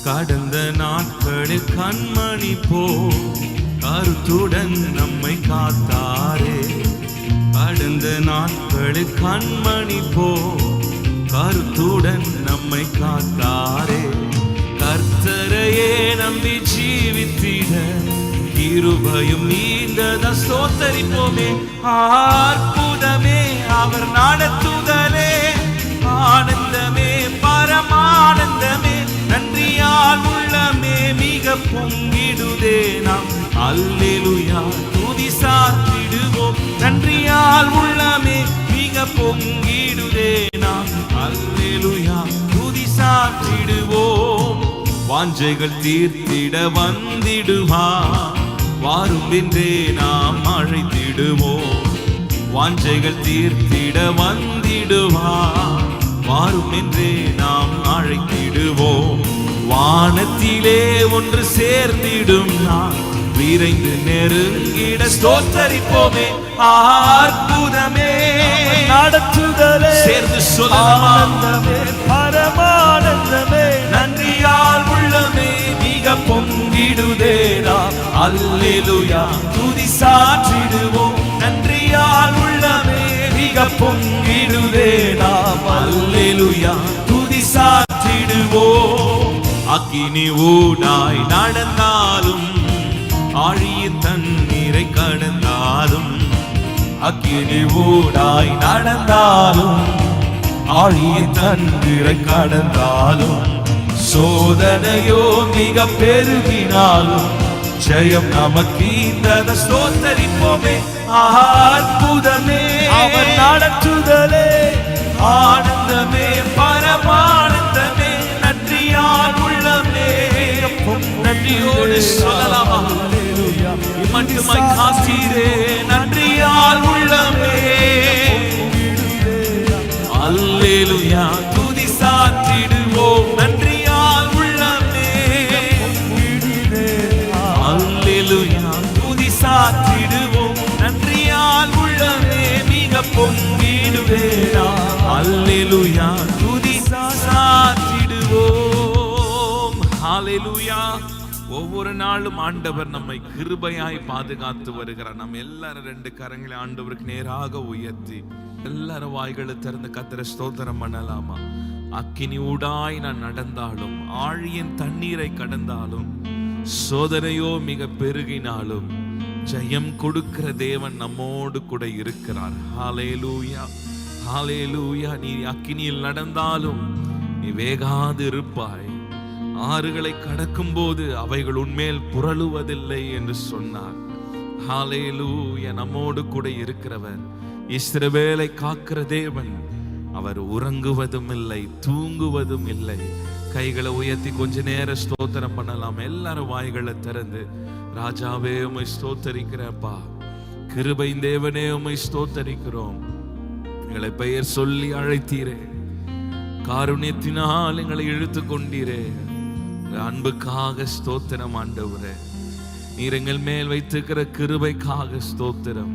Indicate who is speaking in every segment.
Speaker 1: கடந்த நாட்களில் கண்மணி போ கருத்துடன் நம்மை காத்தாரே. கடந்த நாட்களில் கண்மணி போ கருத்துடன் நம்மை காத்தாரே. கர்த்தரையே நம்பி ஜீவித்திட கிருபையும் நீண்டத ஸ்தோத்தரிப்போமே. அற்புதமே அவர் நடத்துதலே, ஆனந்தமே பரமானந்தமே, நன்றியால் உள்ளமே மிக பொங்கிடுதே. நாம் அல்லேலூயா துதி சாத்திடுவோம். நன்றியால் உள்ளமே மிக பொங்கிடுதே. நாம் அல்லேலூயா துதி சாத்திடுவோம். வாஞ்சைகள் தீர்த்திட வந்திடுவார், வாரும் என்றே நாம் அழைத்திடுவோம். வாஞ்சைகள் தீர்த்திட வந்திடுவார், வாரும் என்றே நாம் அழைத்திடுவோம். வானத்திலே ஒன்று சேர்ந்திடும் நான் விரைந்து நெருங்கிட ஸ்தோத்தரிப்போமே. அற்புதமே நடத்துதலே, சேர்ந்து சொல்லலாமே பரமானந்தமே, நன்றியால் உள்ளமே மிக பொங்கிடுதே. நாம் அல்லேலூயா துதி சாற்றிடுவோம். நன்றியால் உள்ளமே மிக பொங்கிடுதே. நாம் அல்லேலூயா துதி சாற்றிடுவோம். அக்கினி ஊடாய் நடந்தாலும், ஆழியின் தண்ணீரை கடந்தாலும், அக்கினி ஊடாய் நடந்தாலும், ஆழியின் தண்ணீரை கடந்தாலும், சோதனையோ மிக பெருகினாலும் ஜெயம் நமக்கு இந்த ஸ்தோத்தரிப்போமே. அற்புதமே அவர் நடத்துதலே, ஆனந்தமே பரமானந்தமே, நன்றியால் உள்ளமே. நன்றியோடு சொல்லலாமா? மட்டுமாய் காத்தீரே, நன்றியால் உள்ளமே. அல்லேலூயா துதி சாத்திடுவோம். நன்றியால் உள்ளமே. அல்லேலூயா துதி சாத்திடுவோம். நன்றியால் உள்ளமே மிக பொங்கிடுவே. அல்லேலூயா துதி சாத்திடுவோம். ஹல்லேலூயா. ஒவ்வொரு நாளும் ஆண்டவர் நம்மை கிருபையாய் பாதுகாத்து வருகிறார். நம்ம எல்லாரும் ரெண்டு கரங்களை ஆண்டவருக்கு நேராக உயர்த்தி எல்லாரும் வாய்களை திறந்து கர்த்தரை ஸ்தோத்திரம் பண்ணலாமா? அக்கினி ஊடாய் நான் நடந்தாலும், ஆழியின் தண்ணீரை கடந்தாலும், சோதனையோ மிக பெருகினாலும் ஜெயம் கொடுக்கிற தேவன் நம்மோடு கூட இருக்கிறார். ஹல்லேலூயா, ஹல்லேலூயா. நீ அக்கினியில் நடந்தாலும் நீ வேகாது இருப்பாய். ஆறுகளை கடக்கும் போது அவைகள் உன்மேல் புரளுவதில்லை என்று சொன்னார். ஹல்லேலூயா. நம்மோடு கூட இருக்கிறவர், இஸ்ரவேலை காக்கிற தேவன். அவர் உறங்குவதும் இல்லை, தூங்குவதும் இல்லை. கைகளை உயர்த்தி கொஞ்ச நேரம் ஸ்தோத்திரம் பண்ணலாம். எல்லாரும் வாய்களை திறந்து, ராஜாவே உம்மை ஸ்தோத்தரிக்கிறப்பா, கிருபையின் தேவனே உம்மை ஸ்தோத்தரிக்கிறோம். எங்களை பெயர் சொல்லி அழைத்தீரே, காருண்யத்தினால் எங்களை இழுத்து கொண்டீரே. அன்புக்காக ஸ்தோத்திரம் ஆண்டவரே. நீர் எங்கள் மேல் வைத்திருக்கிற கிருபைக்காக ஸ்தோத்திரம்.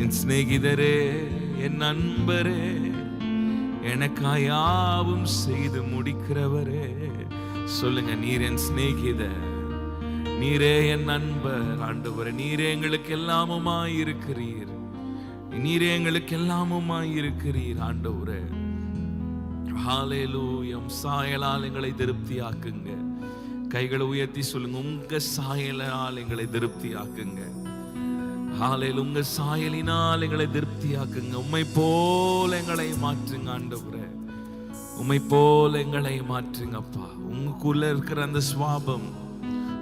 Speaker 1: என் சிநேகிதரே, என் நண்பரே, எனக்காயாவும் செய்து முடிக்கிறவரே. சொல்லுங்க, நீர் என் சிநேகிதர், நீரே என் நண்பர். ஆண்டவரே, நீரே எங்களுக்கு எல்லாமுமாய் இருக்கிறீர். நீரே எங்களுக்கு எல்லாமுமாய் இருக்கிறீர் ஆண்டவரே. ஹல்லேலூயா. சாயலால் எங்களை திருப்தியாக்குங்க. கைகளை உயர்த்தி சொல்லுங்க, உங்க சாயலால் எங்களை திருப்தியாக்குங்க. ஹல்லேலூயா. உங்க சாயலினால் எங்களை திருப்தியாக்குங்க. உம்மை போல எங்களை மாற்றுங்க ஆண்டவரே. உம்மை போல எங்களை மாற்றுங்கப்பா. உங்களுக்குள்ள இருக்கிற அந்த சுவாபம்,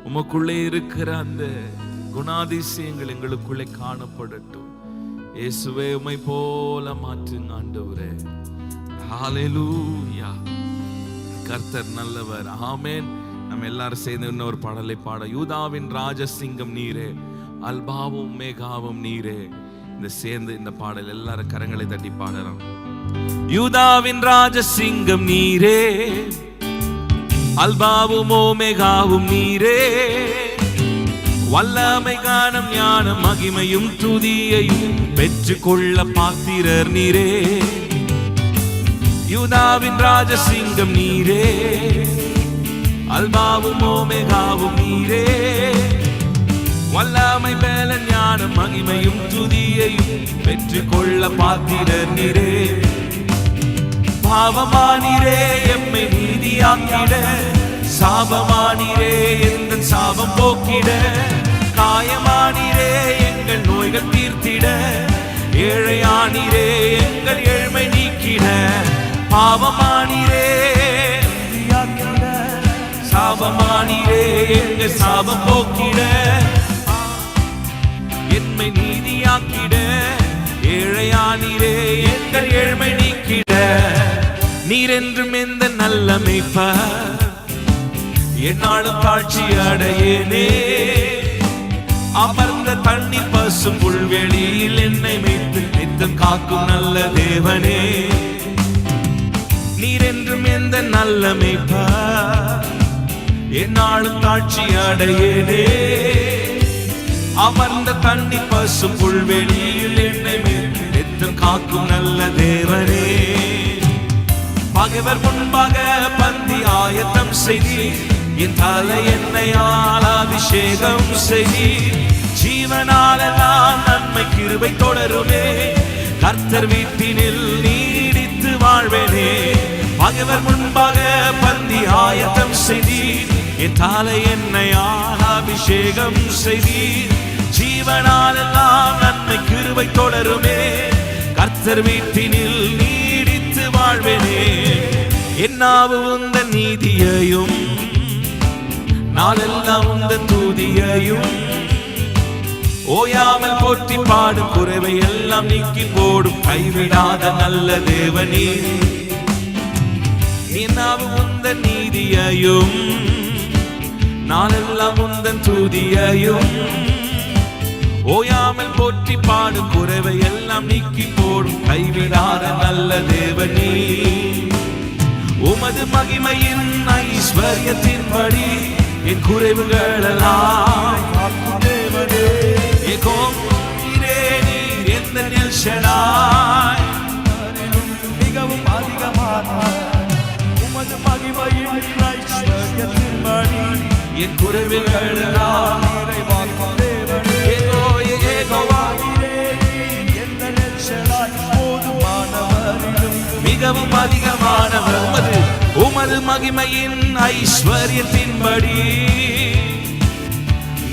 Speaker 1: உமக்குள்ளே இருக்கிற அந்த குணாதிசயங்கள் எங்களுக்குள்ளே காணப்படட்டும். இயேசுவே, உம்மை போல மாற்றுங்க ஆண்டவரே. ஹல்லேலூயா. கர்த்தர் நல்லவர். ஆமென். நம்ம எல்லாரும் சேர்ந்து இன்னொரு பாடலை பாட. யூதாவின் ராஜசிங்கம் நீரே, அல்பாவும் மேகாவும் நீரே. இந்த சேர்ந்து இந்த பாடல் எல்லாரும் கரங்களை தட்டி பாடலாம். யூதாவின் ராஜசிங்கம் நீரே, அல்பாவும் ஓமேகாவும் நீரே. வல்லமை காணம் ஞானம் மகிமையும் துதியையும் பெற்றுக்கொள்ள பாத்திரர் நீரே. யூதாவின் ராஜசிங்கம் நீரே, அல்பாவும் ஓமேகாவும் நீரே. வல்லமை மேல ஞானம் மகிமையும் துதியையும் பெற்றுக் கொள்ள பாத்திரர் நீரே. பாவமானீரே எம்மை நீதியாக்கிட, சாபமானீரே எங்கள் சாபம் போக்கிட, காயமானீரே எங்கள் நோய்கள் தீர்த்திட, ஏழையானீரே எங்கள் ஏழ்மை நீக்கிட. பாவமானீரே நீதியாக்கிட, சாபமானீரே எங்கள் சாபம் போக்கிட, எம்மை நீதியாக்கிட, ஏழையானீரே எங்கள் ஏழ்மை நீக்கிட. நீர் என்றும் எந்த நல்ல மேய்ப்பர், என்னாலும் தாழ்ச்சி அடையேனே. அமர்ந்த தண்ணீர் பசும் புல்வெளியில் என்னை மேய்த்து நித்தம் காக்கும் நல்ல தேவனே. நீர் என்றும் எந்த நல்ல மேய்ப்பர், என்னாலும் தாழ்ச்சி அடையேனே. அமர்ந்த தண்ணீர் பசும் புல்வெளியில் என்னை மேய்த்து நித்தம் காக்கும் நல்ல தேவனே. பகைவர் முன்பாக பந்தி ஆயத்தம் செய்தீர், என் தலை எண்ணெயால் அபிஷேகம் செய்தீர். ஜீவனாலெல்லாம் நன்மை கிருபை தொடருமே, கர்த்தர் வீட்டினில் நீடித்து வாழ்வேனே. பகைவர் முன்பாக பந்தி ஆயத்தம் செய்தீர், என் தலை எண்ணெயால் அபிஷேகம் செய்தீர். ஜீவனாலெல்லாம் நன்மை கிருபை தொடருமே, கர்த்தர் வீட்டினில் நீடித்து வாழ்வேனே. என்னாவு உந்தன் நீதியையும் நாளெல்லாம் உந்தன் துதியையும் ஓயாமல் போற்றி பாடும், குறைவை எல்லாம் நீக்கி போடும் கைவிடாத நல்ல தேவனே. என்னாவு உந்தன் நீதியையும் நாளெல்லாம் உந்தன் துதியையும் ஓயாமல் போற்றி பாடும், குறைவை எல்லாம் நீக்கி போடும் கைவிடாத நல்ல தேவனே. உமது மகிமையின் ஐஸ்வர்யத்தின்படி என் குறைவுகளெல்லாம் தேவனே. ஏகோவா நீர் எந்த எல் ஷடாய், மிகவும் அதிகமான உமது மகிமையின் ஐஸ்வர்யத்தின்படி என் குறைவுகளெல்லாம் நிறைவாக்கும் தேவனே. ஏகோவா எந்த எல் ஷடாய், போதுமானவரிலும் மிகவும் அதிகமானவர். உமது மகிமையின் ஐஸ்வர்யத்தின்படி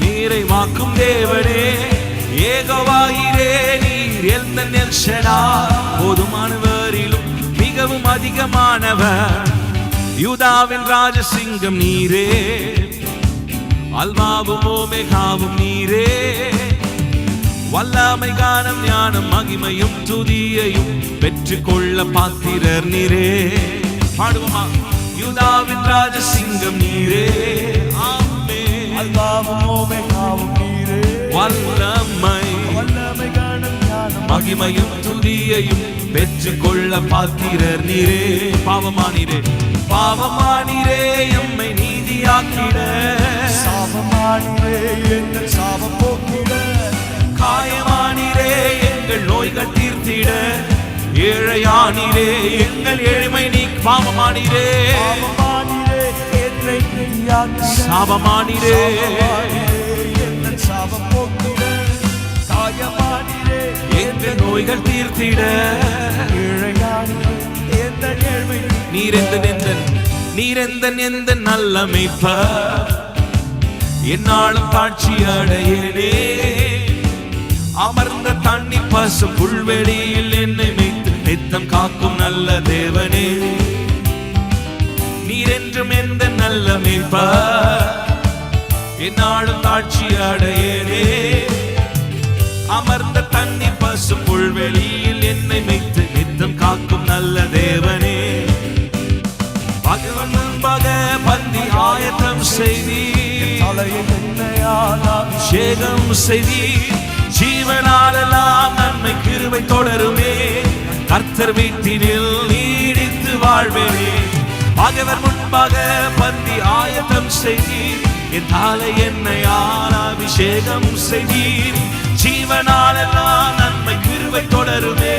Speaker 1: நிறைவாக்கும் தேவனே. ஏகோவாயிரே நீர் எந்த எல் ஷடாய், போதுமானவரிலும் மிகவும் அதிகமானவர். யூதாவின் ராஜசிங்கம் நீரே, அல்வாவும் ஓமேகாவும் நீரே. வல்லமை கானம் ஞானம் மகிமையும் துதியையும் பெற்றுக் கொள்ள பாத்திரர் நீரே. பாடுவோமா? யூதாவின் ராஜசிங்கம் நீரே, ஆமென். அல்வாவும் ஓமேகாவும் நீரே. வல்லமை கானம் ஞானம் மகிமையும் துதியையும் பெற்றுக் கொள்ள பாத்திரர் நீரே. பாவமானீரே, பாவமானீரே எம்மை நீதியாக்கிட, சாபமானீரே எங்கள் சாபம் போக்கிட, காயமானீரே எங்கள் நோய்கள் தீர்த்திட, ஏழையானீரே எங்கள் ஏழ்மை நீ. பாவமானீரே, சாபமானீரே எங்கள் சாபம் போக்கிட, காயமானீரே எங்கள் நோய்கள் தீர்த்திட, ஏழையானீரே எங்கள் ஏழ்மை. நீரெந்தன் எந்த நல்ல மேய்ப்பர், என்னாலும் தாழ்ச்சி அடையேனே. அமர்ந்த தண்ணி பசும் புல்வெளியில் என்னை மேய்த்து நித்தம் காக்கும் நல்ல தேவனே. நீர் என்றும் எந்த நல்ல மேய்ப்பர், என்னாலும் தாழ்ச்சி அடையேனே. அமர்ந்த தண்ணி பசும் புல்வெளியில் என்னை மேய்த்து நித்தம் காக்கும் நல்ல தேவனே. பகவன் முன்பாக பந்தி ஆயத்தம் செய்தீர், அபிஷேகம் செய்தீர். ஜீவனாலெல்லாம் நன்மை கிருபை தொடருமே, கர்த்தர் வீட்டினில் நீடித்து வாழ்வேனே. பகைவர் முன்பாக பந்தி ஆயத்தம் செய்தீர், என் தலை எண்ணெயால் அபிஷேகம் செய்தீர். ஜீவனாலெல்லாம் நன்மை கிருபை தொடருமே.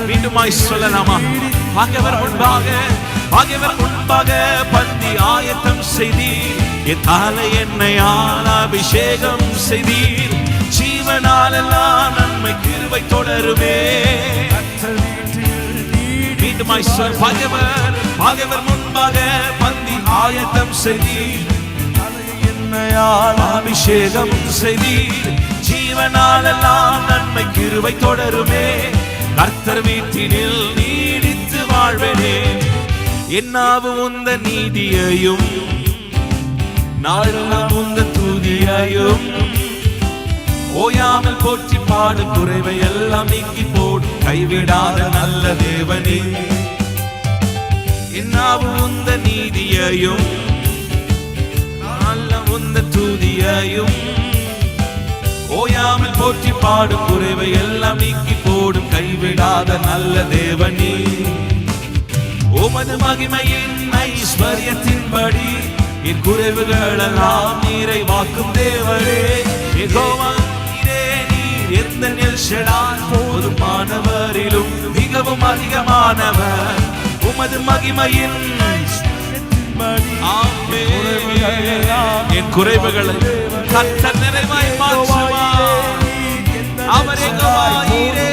Speaker 1: மீண்டுமாய் சொல்லலாமா? பகைவர் முன்பாக பகைவர் முன்பாக பந்தி ஆயத்தம் செய்தீர். என் தலை எண்ணெயால் அபிஷேகம் செய்தீர். ஜீவனாலெல்லாம் நன்மை கிருபை தொடருமே. மீண்டுமாய் சொல். பகைவர் முன்பாக பந்தி ஆயத்தம் செய்தீர். அபிஷேகம் செய்தீர். ஜீவனாலெல்லாம் நன்மை கிருபை தொடருமே. கர்த்தர் வீட்டினில் நீடித்து வாழ்வேனே. என்னாவும் உந்த நீதியையும் நாளெல்லாம் உந்த துதியையும் ஓயாமல் போற்றி பாடும். குறைவை எல்லாம் நீக்கி போடும் கைவிடாத நல்ல தேவனே. என்னாவும் உந்த நீதியையும் உந்த துதியையும் ஓயாமல் போற்றி பாடும். குறைவை எல்லாம் நீக்கி போடும் கைவிடாத நல்ல தேவனே. உமது மகிமையின் ஐஸ்வர்யத்தின்படி என் குறைவுகள் எல்லாம் நிறைவாக்கும் தேவரே. யெகோவா நீர் எந்த நெல்ஷடாய் போதுமானவரிலும் மிகவும் அதிகமானவர். உமது மகிமையின் என் குறைவுகளை கர்த்தர் நிறைவாய் மாற்றுவார். அவர் யெகோவாயிரே.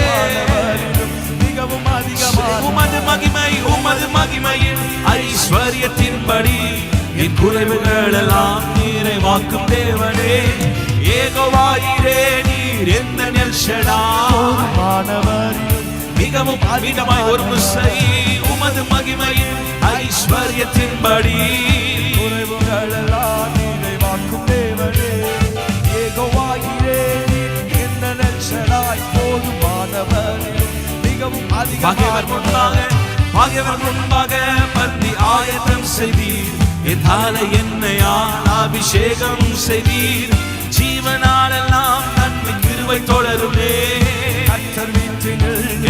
Speaker 1: உமது மகிமையின் ஐஸ்வர்யத்தின்படி என் குறைவுகள் எல்லாம் நிறைவாக்கும் தேவனே. யெகோவாயிரே நீர் எந்த நெல்ஷடாய் மிகவும் அதிகமாய் ஒரு முசை. உமது மகிமையின் ஐஸ்வர்யத்தின்படி குறைவுகள் எல்லாம் நிறைவாக்கும் தேவனே. யெகோவாயிரே எந்த நெல்ஷடாய் போதுமானவர். மிகவும் பகைவர் முன்பாக பந்தி ஆயத்தம் செய்தீர். என் தலை எண்ணெயால் அபிஷேகம் செய்தீர். ஜீவனாலெல்லாம் நன்மை கிருபை தொடருமே.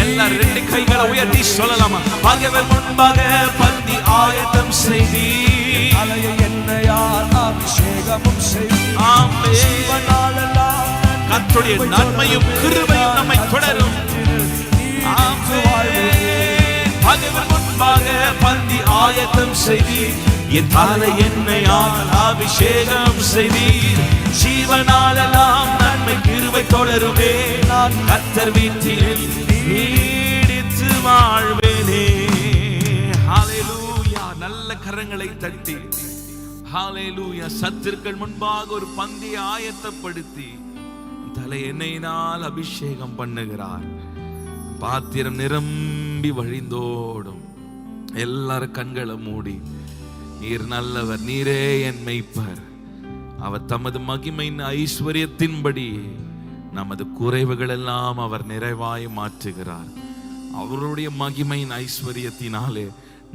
Speaker 1: எல்லாரும் ரெண்டு கைகளை உயர்த்தி சொல்லலாமா? பகைவர் முன்பாக பந்தி ஆயத்தம் செய்தீர். எண்ணெயால் அபிஷேகமும் செய்தீர். கர்த்தருடைய நன்மையும் கிருபையும் நம்மை தொடரும். பகைவர் முன்பாக பந்தி ஆயத்தம் செய்தீர். என் தலை எண்ணெயால் அபிஷேகம் செய்தீர். ஜீவனாலெல்லாம் நன்மை கிருபை தொடருமே. நான் கர்த்தர் வீட்டில் நீடித்து வாழ்வேனே. ஹல்லேலூயா. நல்ல கரங்களை தட்டி ஹல்லேலூயா. சத்துருக்கள் முன்பாக ஒரு பந்தியை ஆயத்தப்படுத்தி தலை எண்ணெயினால் அபிஷேகம் பண்ணுகிறார். பாத்திரம் நிரம்பி வழிந்தோடும். எல்லாரும் கண்களை மூடி, நீர் நல்லவர், நீரே என் மெய்ப்பர். அவர் தமது மகிமையின் ஐஸ்வர்யத்தின்படி நமது குறைவுகள் எல்லாம் அவர் நிறைவாய் மாற்றுகிறார். அவருடைய மகிமையின் ஐஸ்வர்யத்தினாலே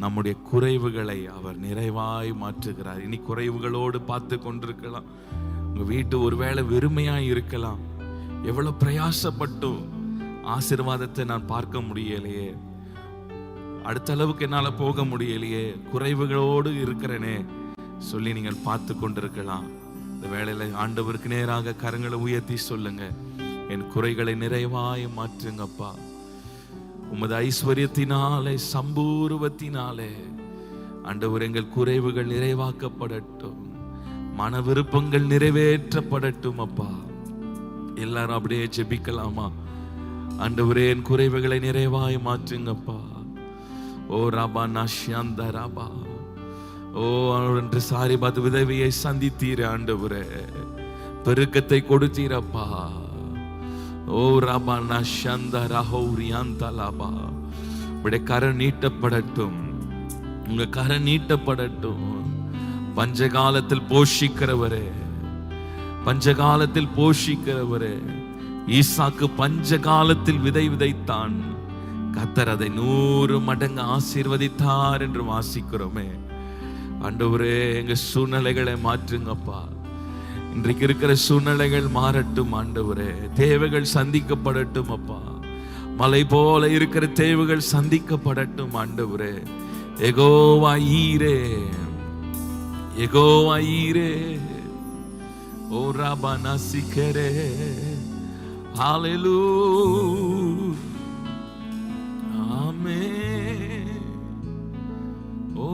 Speaker 1: நம்முடைய குறைவுகளை அவர் நிறைவாய் மாற்றுகிறார். இனி குறைவுகளோடு பார்த்து கொண்டிருக்கலாம். உங்க வீட்டு ஒருவேளை வெறுமையாய் இருக்கலாம். எவ்வளவு பிரயாசப்பட்டும் ஆசீர்வாதத்தை நான் பார்க்க முடியலையே, அடுத்த அளவுக்கு என்னால போக முடியலையே, குறைவுகளோடு இருக்கிறேனே சொல்லி நீங்கள் பார்த்து கொண்டிருக்கலாம். இந்த வேளையில ஆண்டவருக்கு நேராக கரங்களை உயர்த்தி சொல்லுங்க, என் குறைகளை நிறைவாய் மாற்றுங்கப்பா. உமது ஐஸ்வர்யத்தினாலே சம்பூர்வத்தினாலே ஆண்டவர் எங்கள் குறைவுகள் நிறைவாக்கப்படட்டும், மன விருப்பங்கள் நிறைவேற்றப்படட்டும் அப்பா. எல்லாரும் அப்படியே ஜெபிக்கலாமா? ஆண்டவரே என் குறைவுகளை நிறைவாய் மாற்றுங்கப்பா. ஓ ராபா நாஷ்யாந்த ராபா. ஓ என்று சாரி பார்த்து விதவியை சந்தித்தீர் ஆண்டவரே, பெருக்கத்தை கொடுத்தீரப்பா. ஓ ராபா நாஷ்யாந்த ராஹௌரியாந்த லாபா. உடைய கரம் நீட்டப்படட்டும், உங்க கரம் நீட்டப்படட்டும். பஞ்சகாலத்தில் போஷிக்கிறவரே, பஞ்சகாலத்தில் போஷிக்கிறவரே. ஈசாக்கு பஞ்சகாலத்தில் விதை விதைத்தான், கர்த்தர் அதை 100 மடங்கு ஆசீர்வதித்தார் என்று வாசிக்கிறோமே. ஆண்டவரே எங்க சூழ்நிலைகளை மாற்றுங்கப்பா. இன்றைக்கு இருக்கிற சூழ்நிலைகள் மாறட்டும் ஆண்டவரே. தேவைகள் சந்திக்கப்படட்டும் அப்பா. மலை போல இருக்கிற தேவைகள் சந்திக்கப்படட்டும் ஆண்டவரே. யெகோவா ஈரே, யெகோவா ஈரே. ஓ ராபா நாசிகரே. ஹல்லேலூயா. ஆமென். ஓ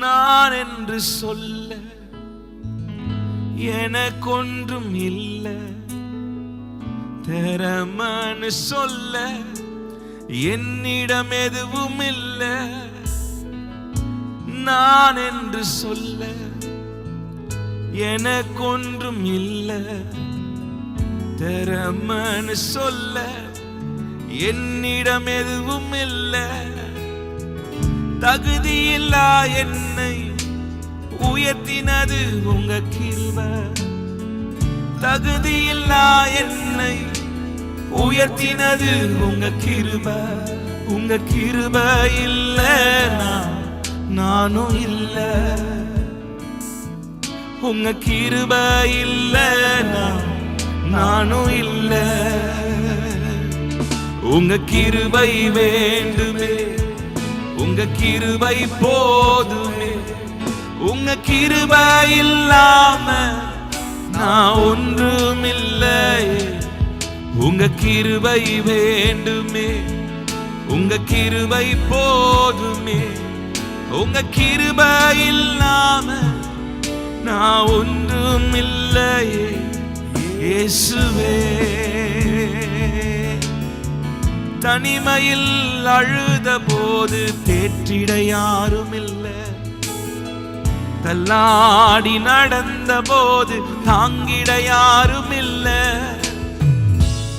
Speaker 1: நான் என்று சொல்ல எனக்கொன்றும் இல்லை, திறமன்னு சொல்ல என்னிடம் எதுவும் இல்லை. நான் என்று சொல்ல எனக்கொன்றும் இல்லை, திறமன்னு சொல்ல என்னிடம் எதுவும் இல்லை. தகுதியில்லா என்னை உயர்த்தினது உங்க கிருபை, தகுதியில்லா என்னை உயர்த்தினது உங்க கிருபை. உங்க கிருபை இல்லைனா நானும் இல்லை, உங்க கிருபை இல்லைனா நானும் இல்லை. உங்க கிருபை வேண்டுமே, உங்க கிருபை போதுமே. உங்க கிருபை இல்லாம நான் ஒன்றுமில்லை. உங்க கிருபை வேண்டுமே, உங்க கிருபை போதுமே. உங்க கிருபை இல்லாம நான் ஒன்றுமில்லை. இயேசுவே, தனிமையில் அழுத போது தேற்றிட யாரும் இல்லை, தள்ளாடி நடந்த போது தாங்கிட யாரும் இல்லை.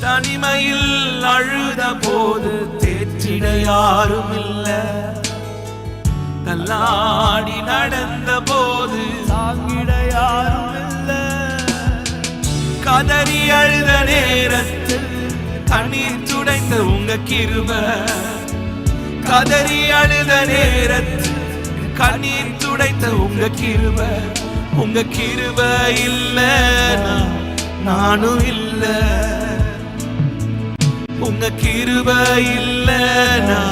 Speaker 1: தனிமையில் அழுத போது தேற்றிட யாரும் இல்லை, தள்ளாடி நடந்த போது தாங்கிட யாரும் இல்லை. கதறி அழுத நேரத்தில் கண்ணீர் துடைத்த உங்க கிருபை, கதறி அழுத நேரத்தில் கண்ணீர் துடைத்த உங்க கிருபை. உங்க கிருபை இல்லைனா நானும் இல்லை, உங்க கிருபை இல்லைனா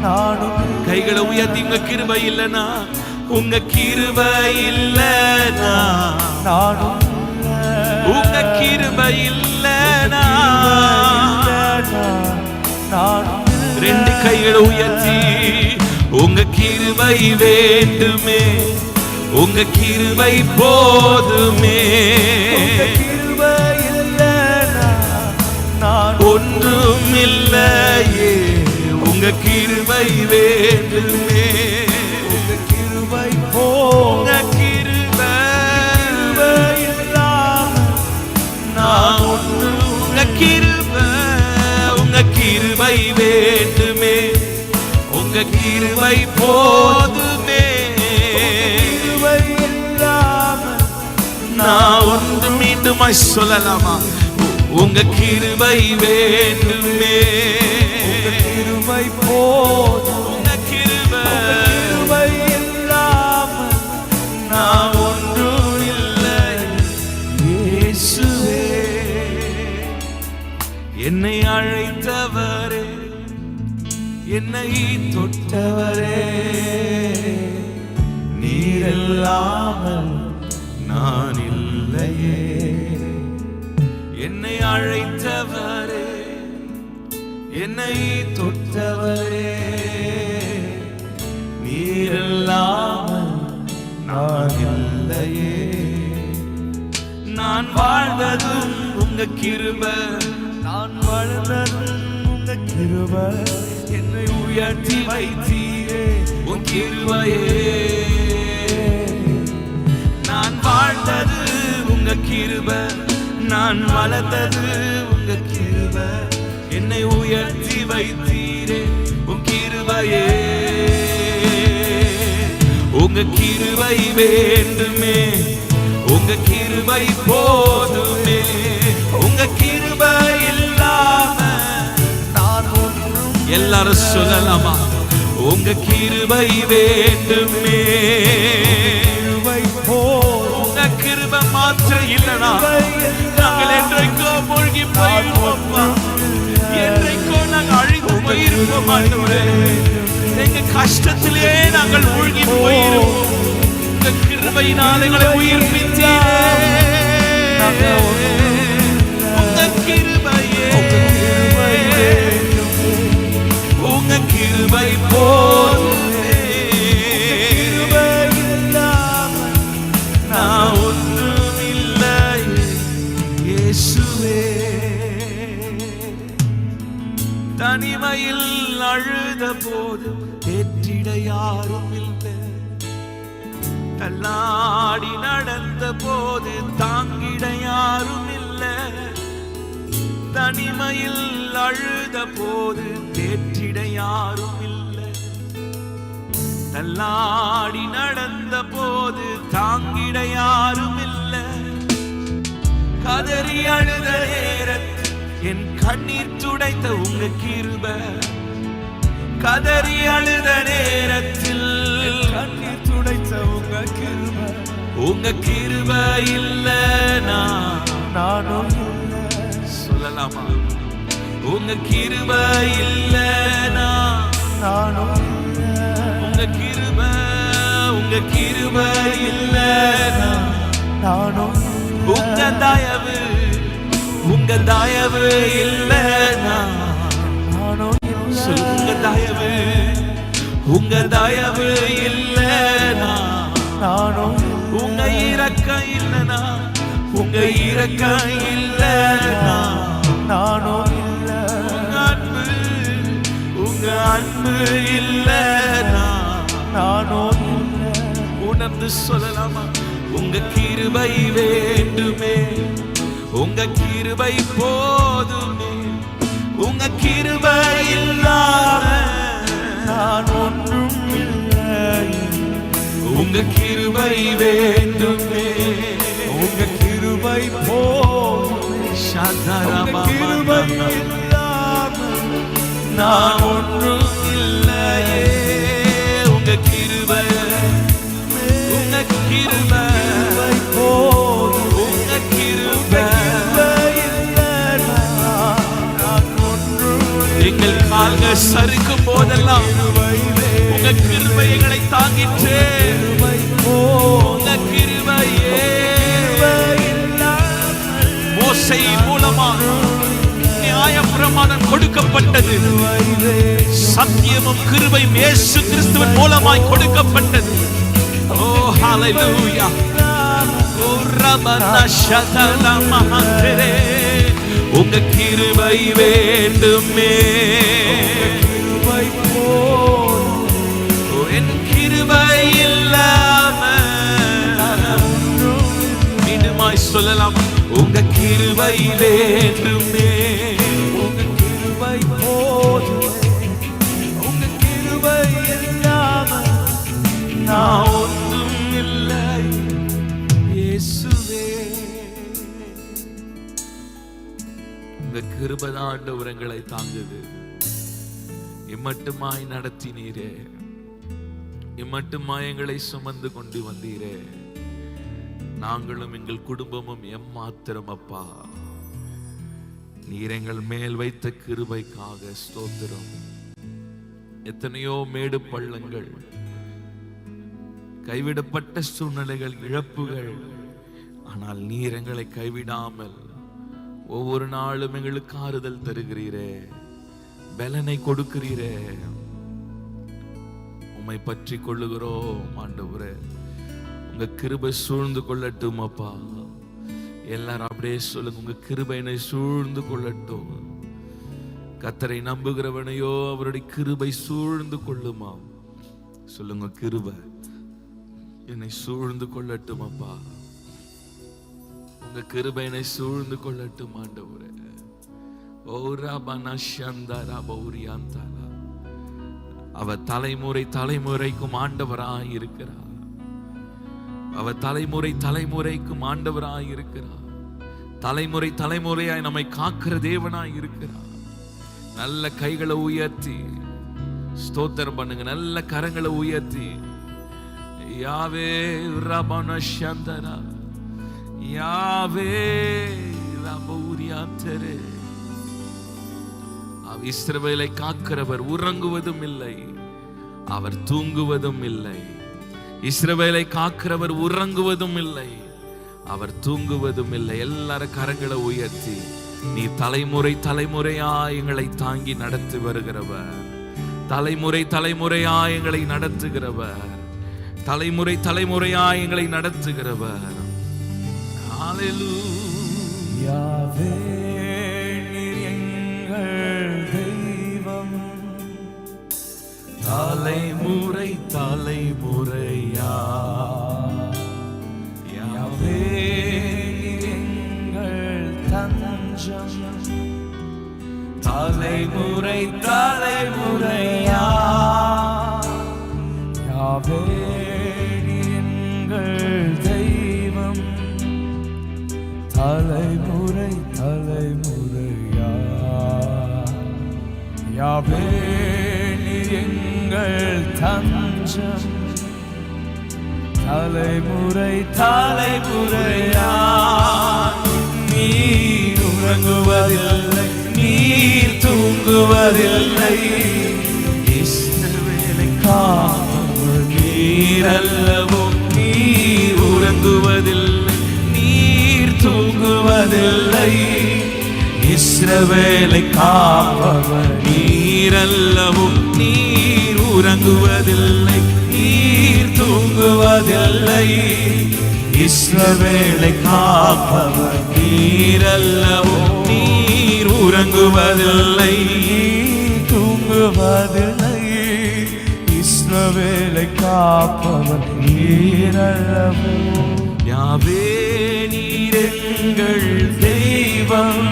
Speaker 1: நானும். கைகளை உயர்த்தி உங்க கிருபை இல்லைனா, உங்க கிருபை இல்லைனா நானும், உங்க கிருபை இல்லைனா நானும். ரெண்டு கைகளை உயர்த்தி உங்க கிருபை வேண்டுமே, உங்க கிருபை போதுமே. கிருபை இல்லைனா நான் ஒன்றும் இல்லையே. உங்க கிருபை வேண்டுமே, உங்க கிருபை போதும். கிருபை இல்லாம நான் ஒன்றும். உங்க கிருபை, உங்க கிருபை வேண்டுமே, உங்க கிருபை போதுமே. கிருபை இல்லாம நான் ஒன்று. மீண்டுமாய் சொல்லலாமா? உங்க கிருபை வேண்டுமே, உங்க கிருபை போதும். உங்க கிருபை இல்லாம நான் ஒன்றும் இல்லை. இயேசுவே, என்னை அழைத்தவரே, என்னை தொட்டவரே, நீரில்லாமல் நான் இல்லையே. என்னை அழைத்தவரே, என்னை தொட்டவரே, நீரில்லாமல் நான் இல்லையே. நான் வாழ்ந்ததும் உங்க கிருபை, நான் வாழ்ந்ததும் உங்க கிருபை. என்னை உயர்த்தி வைத்தீரே உன் கிருபையே. நான் வாழ்ந்தது உங்க கிருபை, நான் வளர்ந்தது உங்க கிருபை. என்னை உயர்த்தி வைத்தீரே உன் கிருபையே. உங்க கிருபை வேண்டுமே, உங்க கிருபை போதுமே. உங்க கிருபை இல்லாம நான் ஒன்றும். எல்லாரும் சொல்லலாமா? உங்க கிருபை வேண்டுமே, உங்க கிருபை மாத்திரம் இல்லனா நாங்கள் என்றைக்கோ மூழ்கி போயிருப்போம், என்றைக்கோ நாங்கள் அழிந்து போயிருப்போம். ஆண்டவரே, எங்க கஷ்டத்திலே நாங்கள் மூழ்கி போயிருப்போம். உங்க கிருபையினால் எங்களை உயிர்ப்பித்தீரே. உங்க கிருபையே, உங்க கிருபை போதுமே. நான் ஒன்றும் இல்லை இயேசுவே. தனிமையில் அழுத போது ஏற்றிட யாரும் இல்லை, தள்ளாடி நடந்த போது தாங்கிட யாரும் இல்லை. தனிமையில் அழுத போது தேற்றிட யாரும் இல்லை, தள்ளாடி நடந்த போது தாங்கிட யாரும் இல்லை. கதறி அழுத நேரத்தில் என் கண்ணீர் துடைத்த உங்க கிருபை, கதறி அழுத நேரத்தில் கண்ணீர் துடைத்த உங்க கிருபை. உங்க கிருபை இல்லைனா நானும் சொல்லலாமா? உங்க கிருபை இல்லைனா நானும், உங்க கிருபை இல்லைனா நானும், உங்க தயவு இல்லைனா நானும், உங்க தயவு இல்லைனா நானும், உங்க இரக்கம் இல்லைனா, உங்க இரக்கம் இல்லைனா நானும், உங்க அன்பு இல்லைனா நானும். உணர்ந்து சொல்லலாமா? உங்க கிருபை வேண்டுமே, உங்க கிருபை போதுமே. உங்க கிருபை இல்லாம நான் ஒன்றும் இல்லை. உங்க கிருபை வேண்டுமே, உங்க கிருபை போதுமே. கிருபை இல்லாம நான் ஒன்றும் இல்லையே. உங்க கிருபை, உங்க கிருபை போதும். உங்க கிருபை எங்கள் கால்கள் சறுக்கும் போதெல்லாம் உங்க கிருபை எங்களை தாங்கிற்றே. உங்க கிருபையே மோசேயின் மூலமாக நியாயப்பிரமாணம் கொடுக்கப்பட்டது, சத்தியமும் கிருபையும் இயேசு கிறிஸ்துவின் மூலமாய் கொடுக்கப்பட்டது. ஓ ஹalleluya. ஓ ரபனா ஷதலா மஹந்தரே. உங்க கிருபை வேண்டுமே, என் கிருபை இல்லாம மீண்டுமாய் சொல்லலாம். உங்க கிருபை வேண்டுமே, உங்க கிருபை போதுமே. உங்க கிருபை இல்லாம நான் ஒன்றும் இல்லை இயேசுவே. உங்க கிருபை தான் ஆண்டவர் எங்களை தாங்குது. இம்மட்டுமாய் நடத்தினீரே, இம்மட்டுமாய் எங்களை சுமந்து கொண்டு வந்தீரே. நாங்களும் எங்கள் குடும்பமும் எம்மாத்திரம் அப்பா. நீர் எங்கள் மேல் வைத்த கிருபைக்காக ஸ்தோத்திரம். எத்தனையோ மேடு பள்ளங்கள், கைவிடப்பட்ட சூழ்நிலைகள், இழப்புகள், ஆனால் நீர் எங்களை கைவிடாமல் ஒவ்வொரு நாளும் எங்களுக்கு ஆறுதல் தருகிறீரே, பலனை கொடுக்கிறீரே. உம்மை பற்றி கொள்ளுகிறோம் ஆண்டவரே. உங்க கிருபை சூழ்ந்து கொள்ளட்டும் அப்பா. எல்லாரும் அப்படியே சொல்லுங்க, உங்க கிருபை என்னை சூழ்ந்து கொள்ளட்டும். கர்த்தரை நம்புகிறவனையோ அவருடைய கிருபை சூழ்ந்து கொள்ளுமா. சொல்லுங்க, கிருபை என்னை சூழ்ந்து கொள்ளட்டும் அப்பா. உங்க கிருபை என்னை சூழ்ந்து கொள்ளட்டும் ஆண்டவரே. அவர் தலைமுறைக்கும் ஆண்டவராய் இருக்கிறார். அவர் தலைமுறைக்கும் ஆண்டவராய் இருக்கிறார். தலைமுறையாய் நம்மை காக்கிற தேவனாய் இருக்கிறார். நல்ல கைகளை உயர்த்தி ஸ்தோத்திரம் பண்ணுங்க. நல்ல கரங்களை உயர்த்தி யாவே ரபன சந்தரா, யாவே ரபூரியாந்தரே. இஸ்ரவேலை காக்கிறவர் உறங்குவதும் இல்லை, அவர் தூங்குவதும் இல்லை. இஸ்ரவேலை காக்கிறவர் உறங்குவதும் இல்லை, அவர் தூங்குவதும் இல்லை. எல்லாரும் கரங்களை உயர்த்தி, நீ தலைமுறையா எங்களை தாங்கி நடத்தி வருகிறவர். தலைமுறை தலைமுறையா எங்களை நடத்துகிறவர், தலைமுறை தலைமுறையா எங்களை நடத்துகிறவர். ஹல்லேலூயா. எங்கள் தெய்வம், தலைமுறை தலைமுறையா யாவே எங்கள் தஞ்சம், தலைமுறை தலைமுறையா யாவே எங்கள் தெய்வம், தலைமுறை தலைமுறையா யாவே எங்கள் தஞ்சம், தலைமுறை தலைமுறையா. நீர் உறங்குவதில்லை, நீர் தூங்குவதில்லை, இஸ்ரவேலை காப்பவர் நீர் அல்லவோ. நீர் உறங்குவதில்லை, நீர் தூங்குவதில்லை, இஸ்ரவேலை காப்பவர் நீர் அல்லவோ. நீர் உறங்குவதில்லை, நீர் தூங்குவதில்லை, இஸ்ரவேலை காப்பவர் நீர் அல்லவோ. நீர் உறங்குவதில்லை, தூங்குவதில்லை, இஸ்ரவேலை காப்பவர் நீர் அல்லவோ. யாவே நீர் எங்கள் தெய்வம்,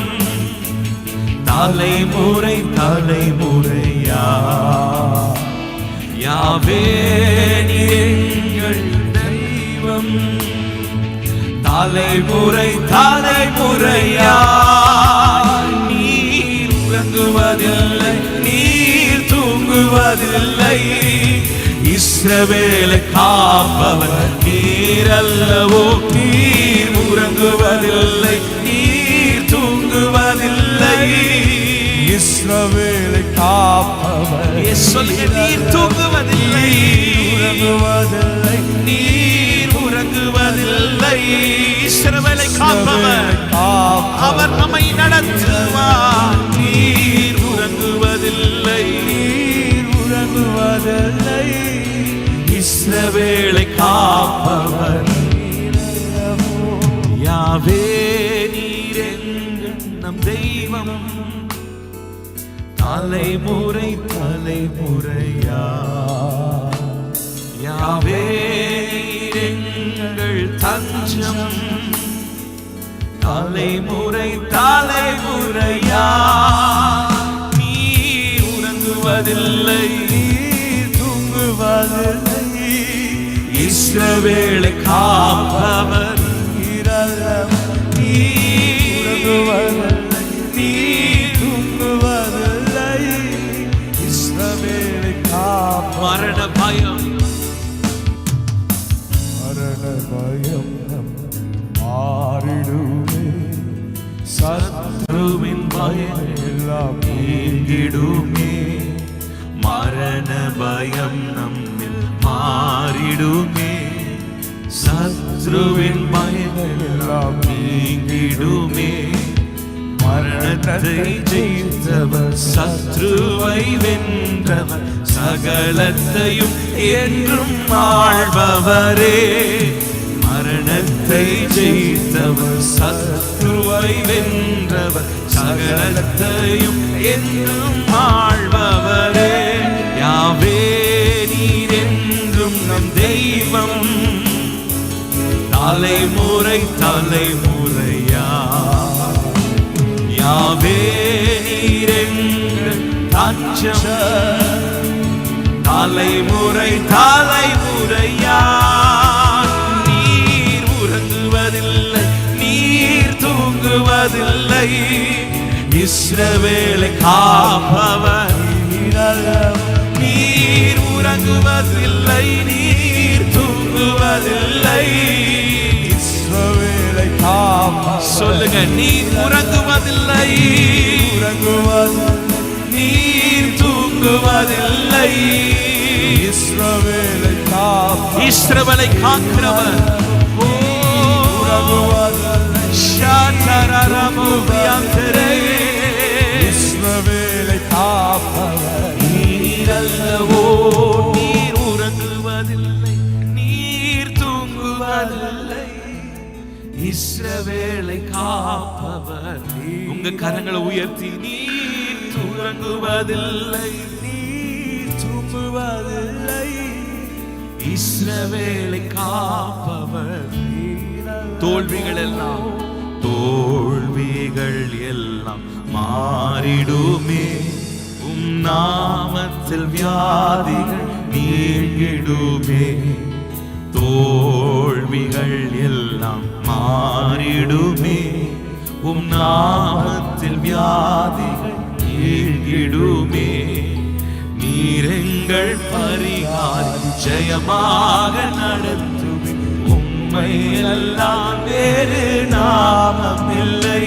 Speaker 1: தலைமுறை தலைமுறையா யாவே எங்கள் தெய்வம், தலைமுறை தலைமுறையா. நீர் உறங்குவதில்லை, நீர் தூங்குவதில்லை, இஸ்ரவேலை காப்பவர் நீர் அல்லவோ. நீர் உறங்குவதில்லை, நீர் தூங்குவதில்லை, இஸ்ரவேலை காப்பவர். நீர் தூங்குவதில்லை, உறங்குவதில்லை, நீர் உறங்குவதில்லை, இஸ்ரவேலை காப்பவர் அவர் நம்மை நடத்துவார். நீர் உறங்குவதில்லை, நீர் உறங்குவதில்லை, இஸ்ரவேலை காப்பவர் யாவே நீர் எங்கள் நம் தெய்வம், தலைமுறை தலைமுறையா யாவே எங்கள் தஞ்சம், தலைமுறை தலைமுறையா. நீர் உறங்குவதில்லை, நீர் தூங்குவதில்லை, இஸ்ரவேலை காப்பவர் நீர் அல்லவோ. நீர் உறங்குவதில்லை, நீர் தூங்குவதில்லை, இஸ்ரவேலை காப்பவர். மரண பயம், மரண பயம் மாறிடுமே, சத்ருவின் பயம் எல்லாம் நீங்கிடுமே. மரண பயம் நம்மில் மாறிடுமே, சத்ருவின் பயம் எல்லாம் நீங்கிடுமே. மரணத்தை ஜெயித்தவர், சத்ருவை வென்றவர், சகலத்தையும் என்றும் ஆள்பவரே. மரணத்தை ஜெயித்தவர், சத்ருவை வென்றவர், சகலத்தையும் என்றும் ஆள்பவரே. யாவே நீர் என்றும் நம் தெய்வம், தலைமுறை தலைமுறையா யாவே நீர் எங்கள் தஞ்சம், தலைமுறை தலைமுறையா. நீர் உறங்குவதில்லை, நீர் தூங்குவதில்லை, இஸ்ரவேலை காப்பவர் நீர் அல்லவோ. நீர் உறங்குவதில்லை, நீர் தூங்குவதில்லை, இஸ்ரவேலை காப்பவர். சொல்லுங்க, நீர் உறங்குவதில்லை, உறங்குவதில்லை, நீர் தூங்குவதில்லை, இஸ்ரவேலை காப்பவர். இஸ்ரவேலை காக்கிறவர் இஸ்ரவேலை காப்பவர் நீர் வேளை காப்பவர். உங்க கரங்களை உயர்த்தி, நீர் தூங்குவதில்லை,
Speaker 2: நீர் தூங்குவதில்லை,
Speaker 1: இஸ்ரவேலை காப்பவர். தோல்விகள் எல்லாம் மாறிடுமே, உம் நாமத்தில் வியாதிகள் நீங்கிடுமே. தோல்விகள் எல்லாம் மாறிடுமே, உம் நாமத்தில் வியாதிகள் நீங்கிடுமே. நீரெங்கள் பரிகாரி ஜெயமாக நடத்துமே, உம்மை எல்லாம் வேறு நாமம் இல்லை.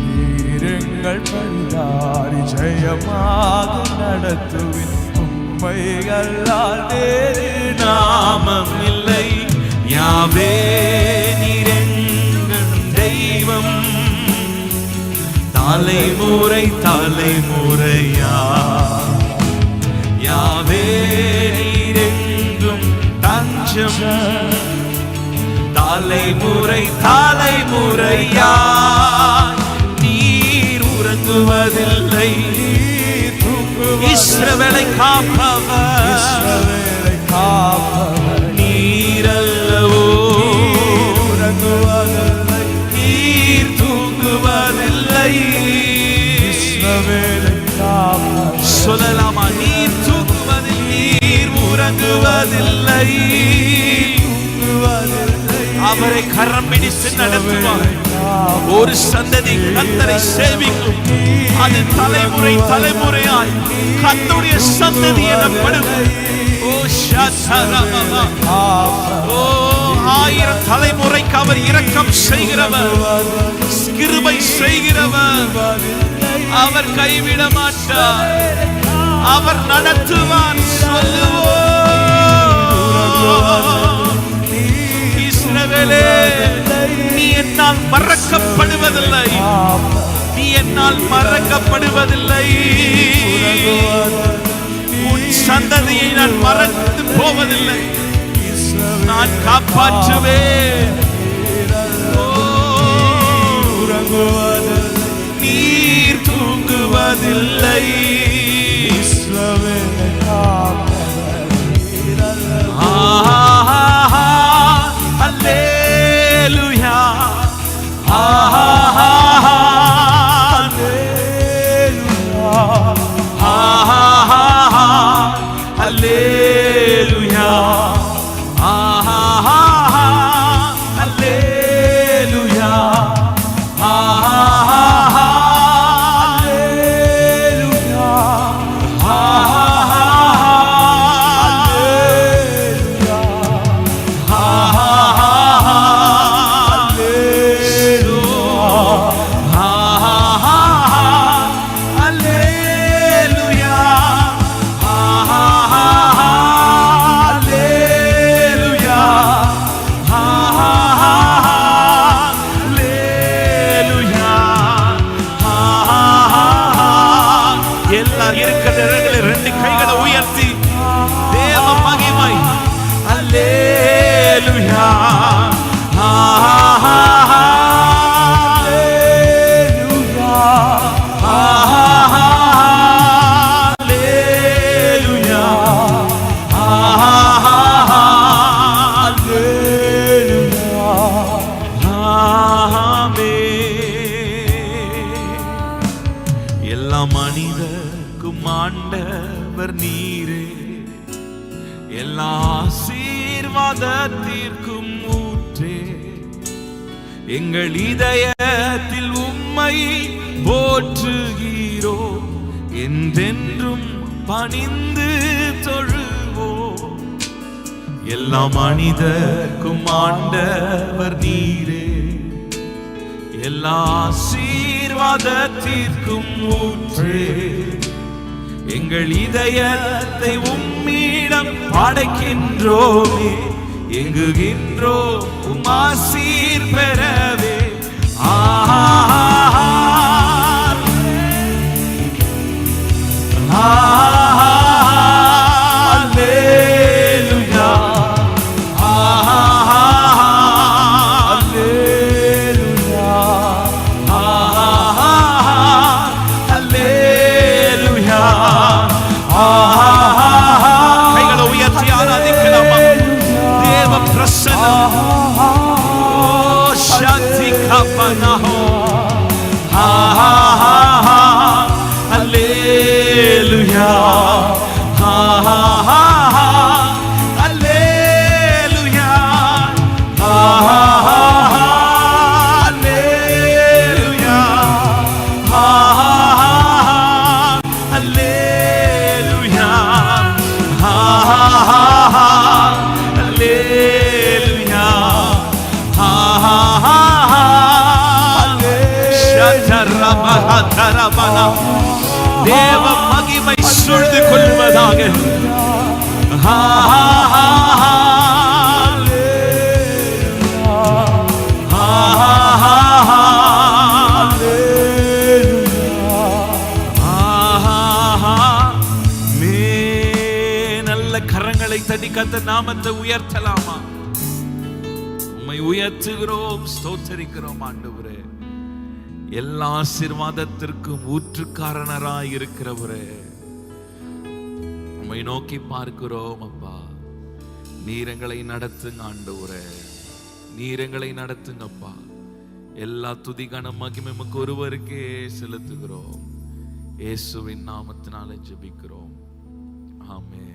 Speaker 2: நீரெங்கள் பரிகாரி ஜெயமாக நடத்துமே, உம்மை எல்லாம் வேறு
Speaker 1: நாமம் இல்லை. யாவே நீரெங்கள் தெய்வம், தலைமுறை தலைமுறையா. யாவே நீரெங்கும் தஞ்சம், தலைமுறை தலைமுறையா. நீர் உறங்குவதில்லை, இஸ்ரவேலை காப்பவர். நீரல்லவோ
Speaker 2: உறங்குவதில்லை,
Speaker 1: நீர் தூங்குவதில்லை.
Speaker 2: இஸ்ரவேலை காப்பவர்.
Speaker 1: சொல்லலாமா? நீர் தூங்குவதில்லை, நீர் உறங்குவதில்லை. அவரை கரம் பிடித்து நடத்துவார். ஒரு சந்ததி கர்த்தரை சேவிக்கும், அது தலைமுறை தலைமுறையாய் கர்த்தருடைய சந்ததி எனப்படும். ஓ, 1000 தலைமுறைக்கு அவர் இரக்கம் செய்கிறவர், கிருபை செய்கிறவர். அவர் கைவிட மாட்டார், அவர் நடத்துவார். இஸ்ரவேலே, நீ என்னால் மறக்கப்படுவதில்லை, நீ என்னால் மறக்கப்படுவதில்லை. உன் சந்ததியை நான் மறந்து போவதில்லை, நான் காப்பாற்றுவேன். நீர் தூங்குவதில்லை, அல்லேலூயா, அல்லேலூயா, அல்லேலூயா, மனிதர்க்கும் ஆண்டவர் நீரே, எல்லா ஆசீர்வாதத்திற்கும் ஊற்றே. எங்கள் இதயத்தில் உம்மை போற்றுகிறோம், என்றென்றும் பணிந்து தொழுவோம். எல்லா மனிதர்க்கும் ஆண்டவர் நீரே, எல்லா ஆசீர்வாதத்திற்கும் ஊற்றே. எங்கள் இதயத்தை உம்மிடம் படைக்கின்றோமே, எங்குகின்றோம் உம் ஆசீர் பெறவே. அல்லேலூயா, அல்லேலூயா. தேவ மகிமை சூழ்ந்து கொள்வதாக. நல்ல கரங்களை தட்டி கர்த்தர் நாமத்தை உயர்த்தலாமா? உம்மை உயர்த்துகிறோம், ஸ்தோத்தரிக்கிறோம் ஆண்டவரே. எல்லா ஆசீர்வாதத்திற்கும் ஊற்றுக்காரணராய் இருக்கிறவரே, உம்மை நோக்கி பார்க்கிறோம் அப்பா. நீரங்களை நடத்துங்க ஆண்டவரே, நீரங்களை நடத்துங்கப்பா. எல்லா துதி கன மகிமை உமக்கு ஒருவருக்கே செலுத்துகிறோம். இயேசுவின் நாமத்தினாலே ஜெபிக்கிறோம். ஆமென்.